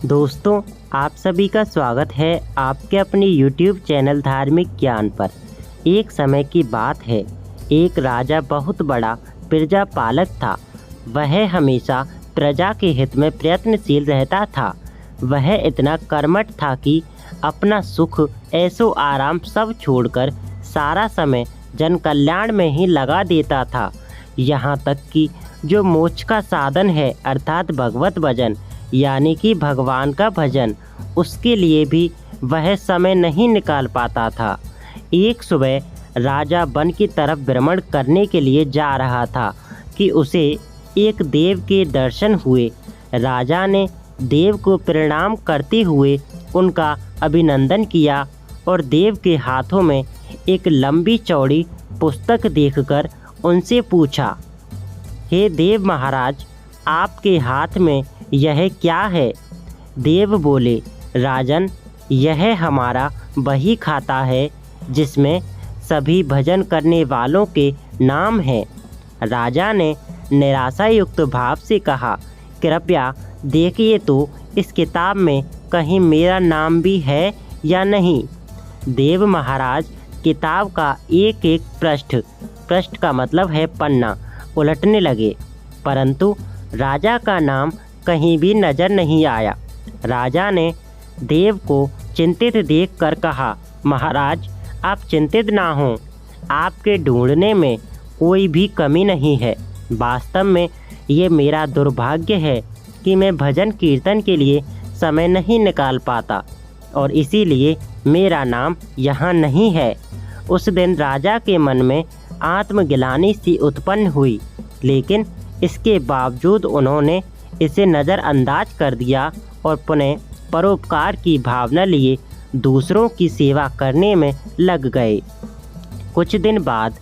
दोस्तों, आप सभी का स्वागत है आपके अपने YouTube चैनल धार्मिक ज्ञान पर। एक समय की बात है, एक राजा बहुत बड़ा प्रजा पालक था। वह हमेशा प्रजा के हित में प्रयत्नशील रहता था। वह इतना कर्मठ था कि अपना सुख ऐशो आराम सब छोड़कर सारा समय जन कल्याण में ही लगा देता था। यहाँ तक कि जो मोक्ष का साधन है अर्थात भगवत भजन यानी कि भगवान का भजन, उसके लिए भी वह समय नहीं निकाल पाता था। एक सुबह राजा वन की तरफ भ्रमण करने के लिए जा रहा था कि उसे एक देव के दर्शन हुए। राजा ने देव को प्रणाम करते हुए उनका अभिनंदन किया और देव के हाथों में एक लंबी चौड़ी पुस्तक देखकर उनसे पूछा, हे देव महाराज, आपके हाथ में यह क्या है? देव बोले, राजन, यह हमारा बही खाता है जिसमें सभी भजन करने वालों के नाम हैं। राजा ने निराशायुक्त भाव से कहा, कृपया देखिए तो इस किताब में कहीं मेरा नाम भी है या नहीं। देव महाराज किताब का एक एक पृष्ठ का मतलब है पन्ना, उलटने लगे, परंतु राजा का नाम कहीं भी नजर नहीं आया। राजा ने देव को चिंतित देखकर कहा, महाराज, आप चिंतित ना हों, आपके ढूंढने में कोई भी कमी नहीं है। वास्तव में ये मेरा दुर्भाग्य है कि मैं भजन कीर्तन के लिए समय नहीं निकाल पाता और इसीलिए मेरा नाम यहाँ नहीं है। उस दिन राजा के मन में आत्मग्लानि सी उत्पन्न हुई, लेकिन इसके बावजूद उन्होंने इसे नज़रअंदाज कर दिया और पुनः परोपकार की भावना लिए दूसरों की सेवा करने में लग गए। कुछ दिन बाद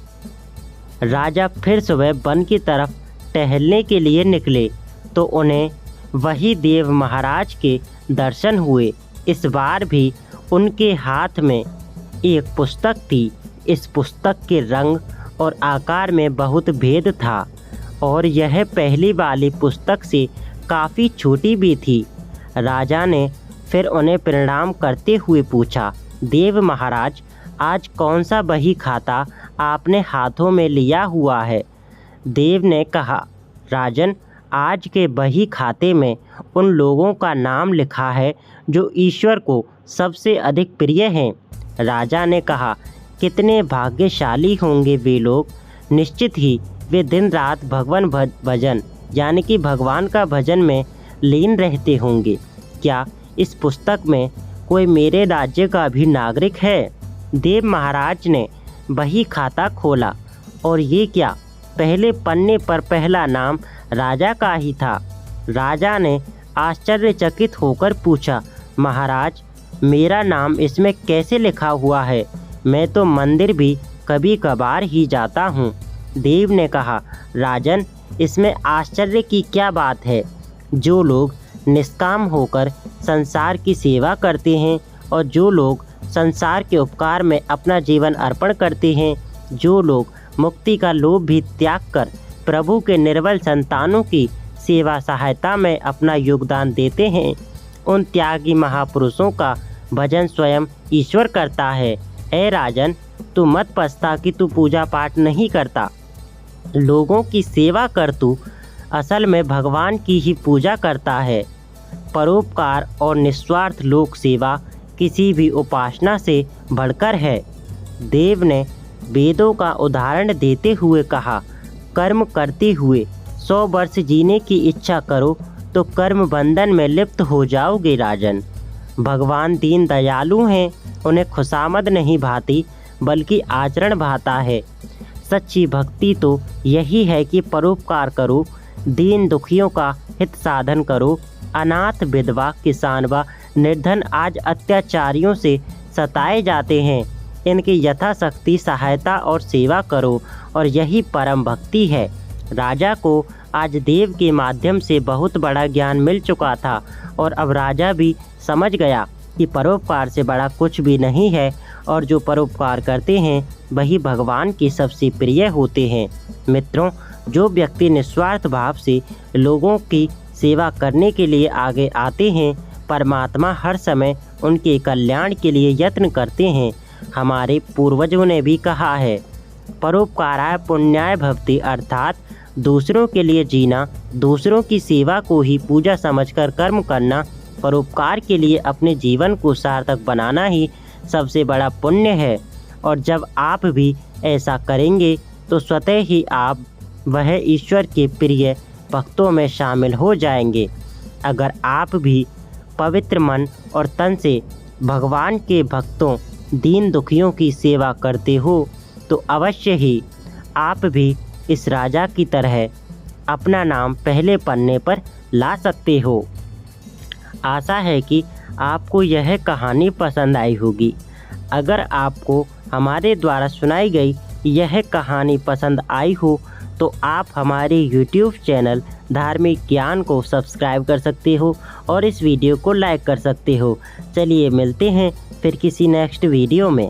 राजा फिर सुबह वन की तरफ टहलने के लिए निकले तो उन्हें वही देव महाराज के दर्शन हुए। इस बार भी उनके हाथ में एक पुस्तक थी। इस पुस्तक के रंग और आकार में बहुत भेद था और यह पहली वाली पुस्तक से काफ़ी छोटी भी थी। राजा ने फिर उन्हें प्रणाम करते हुए पूछा, देव महाराज, आज कौन सा बही खाता आपने हाथों में लिया हुआ है? देव ने कहा, राजन, आज के बही खाते में उन लोगों का नाम लिखा है जो ईश्वर को सबसे अधिक प्रिय हैं। राजा ने कहा, कितने भाग्यशाली होंगे वे लोग, निश्चित ही वे दिन रात भगवान भजन यानी कि भगवान का भजन में लीन रहते होंगे। क्या इस पुस्तक में कोई मेरे राज्य का भी नागरिक है? देव महाराज ने बही खाता खोला और ये क्या, पहले पन्ने पर पहला नाम राजा का ही था। राजा ने आश्चर्यचकित होकर पूछा, महाराज, मेरा नाम इसमें कैसे लिखा हुआ है? मैं तो मंदिर भी कभी कभार ही जाता हूँ। देव ने कहा, राजन, इसमें आश्चर्य की क्या बात है? जो लोग निष्काम होकर संसार की सेवा करते हैं और जो लोग संसार के उपकार में अपना जीवन अर्पण करते हैं, जो लोग मुक्ति का लोभ भी त्याग कर प्रभु के निर्बल संतानों की सेवा सहायता में अपना योगदान देते हैं, उन त्यागी महापुरुषों का भजन स्वयं ईश्वर करता है। ऐ राजन, तू मत पछता कि तू पूजा पाठ नहीं करता, लोगों की सेवा कर, तू असल में भगवान की ही पूजा करता है। परोपकार और निस्वार्थ लोक सेवा किसी भी उपासना से बढ़कर है। देव ने वेदों का उदाहरण देते हुए कहा, कर्म करते हुए 100 वर्ष जीने की इच्छा करो तो कर्म बंधन में लिप्त हो जाओगे राजन। भगवान दीन दयालु हैं, उन्हें खुशामद नहीं भाती बल्कि आचरण भाता है। सच्ची भक्ति तो यही है कि परोपकार करो, दीन दुखियों का हित साधन करो। अनाथ, विधवा, किसान व निर्धन आज अत्याचारियों से सताए जाते हैं, इनकी यथाशक्ति सहायता और सेवा करो और यही परम भक्ति है। राजा को आज देव के माध्यम से बहुत बड़ा ज्ञान मिल चुका था और अब राजा भी समझ गया कि परोपकार से बड़ा कुछ भी नहीं है और जो परोपकार करते हैं वही भगवान के सबसे प्रिय होते हैं। मित्रों, जो व्यक्ति निस्वार्थ भाव से लोगों की सेवा करने के लिए आगे आते हैं, परमात्मा हर समय उनके कल्याण के लिए यत्न करते हैं। हमारे पूर्वजों ने भी कहा है, परोपकाराय पुण्याय भवति, अर्थात दूसरों के लिए जीना, दूसरों की सेवा को ही पूजा समझकर कर्म करना, परोपकार के लिए अपने जीवन को सार्थक बनाना ही सबसे बड़ा पुण्य है। और जब आप भी ऐसा करेंगे तो स्वतः ही आप वह ईश्वर के प्रिय भक्तों में शामिल हो जाएंगे। अगर आप भी पवित्र मन और तन से भगवान के भक्तों, दीन दुखियों की सेवा करते हो तो अवश्य ही आप भी इस राजा की तरह अपना नाम पहले पन्ने पर ला सकते हो। आशा है कि आपको यह कहानी पसंद आई होगी। अगर आपको हमारे द्वारा सुनाई गई यह कहानी पसंद आई हो तो आप हमारे YouTube चैनल धार्मिक ज्ञान को सब्सक्राइब कर सकते हो और इस वीडियो को लाइक कर सकते हो। चलिए मिलते हैं फिर किसी नेक्स्ट वीडियो में।